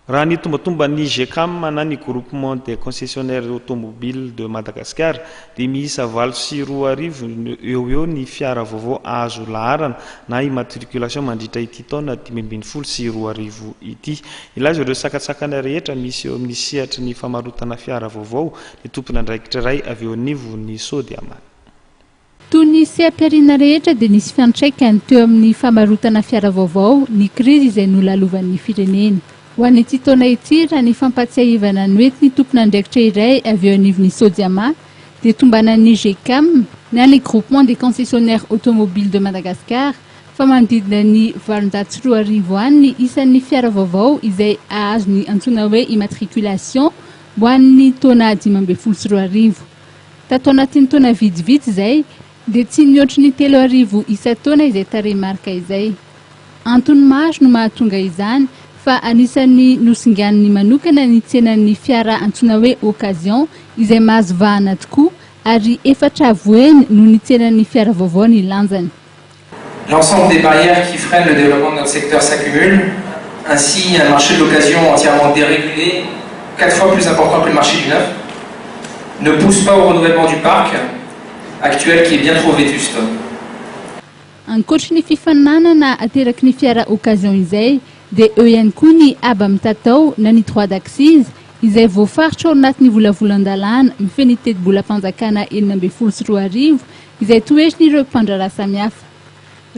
Raha ny tombatomba ny GECAM na ny groupement des concessionnaires automobiles de Madagascar dia miisa 8 eo ny fiara vaovao azo laharana na immatriculation mandritra ity taona 2012 ity. Ilaza ireo sakatsakana rehetra misy eo amin'ny sehatry ny famarotana fiara vaovao ny tompona andraikitra iray avy eo anivon'ny Sodiama. Toy ny seha-piarina rehetra dia nisy fiantraikany teo amin'ny famarotana fiara vaovao ny krizy izay nolalovan'ny firenena. Ho an'ity taona ity raha ny fampatsiahivana noety ny tompona andraikitra iray avy eo anivon'ny Sodiama dia tombanan'ny GECAM na ny groupement des concessionnaires automobiles de Madagascar fa manodidina ny 400 any isan'ny fiara vaovao izay azo ny antsoina hoe immatriculation ho an'ny taona 2012. Tato anatin'ny taona vidividy izay dia tsy nihoatra ny 3,000 isa-taona izay tarehimarika izay. Antony maro no mahatonga izany fa anisan'ny nosingan'ny manokana ny tsenan'ny fiara antsoina hoe occasion izay mahazo vahana tokoa ary efatra voeny no ny tsenan'ny fiara vaovao ny lanjany. L'ensemble des barrières qui freinent le développement de notre secteur s'accumulent. Ainsi, un marché de l'occasion entièrement dérégulé, 4 fois plus important que le marché du neuf, ne pousse pas au renouvellement du parc actuel qui est bien trop vétuste. Ankoatra ny fifaninanana ateraky ny fiara occasion izay dia eo ihany koa ny aba mitatao na ny droit d'accise izay voafaritra ao anatin'ny volavolan-dalàna mifehy ny teti-bola-panjakana 2012 izay toezin'ireo mpandraraha samihafa.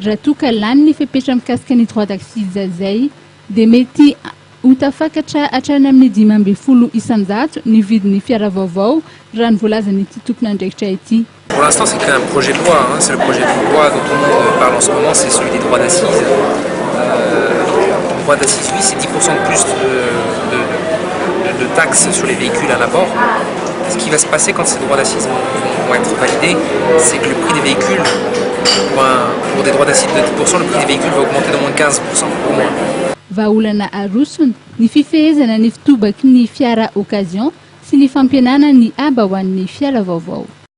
Raha toa ka lany ny fepetra mikasika ny droit d'accise izay dia mety ho tafakatra hatrany amin'ny 15 isan-jato ny vidin'ny fiara vaovao raha ny voalazan'ity tompona andraikitra ity. Pour l'instant, c'est qu'un projet de loi. C'est le projet de loi dont tout le monde parle en ce moment, c'est celui des droits d'assises. Le droit d'assises, oui, c'est 10% de plus de taxes sur les véhicules à l'abord. Ce qui va se passer quand ces droits d'assises vont être validés, c'est que le prix des véhicules, pour des droits d'assises de 10%, le prix des véhicules va augmenter de moins de 15% au moins. Vaolana arosony ny fifehezana ny fitobaky ny fiara occasion sy ny fampianana ny aba ho an'ny fiara vaovao.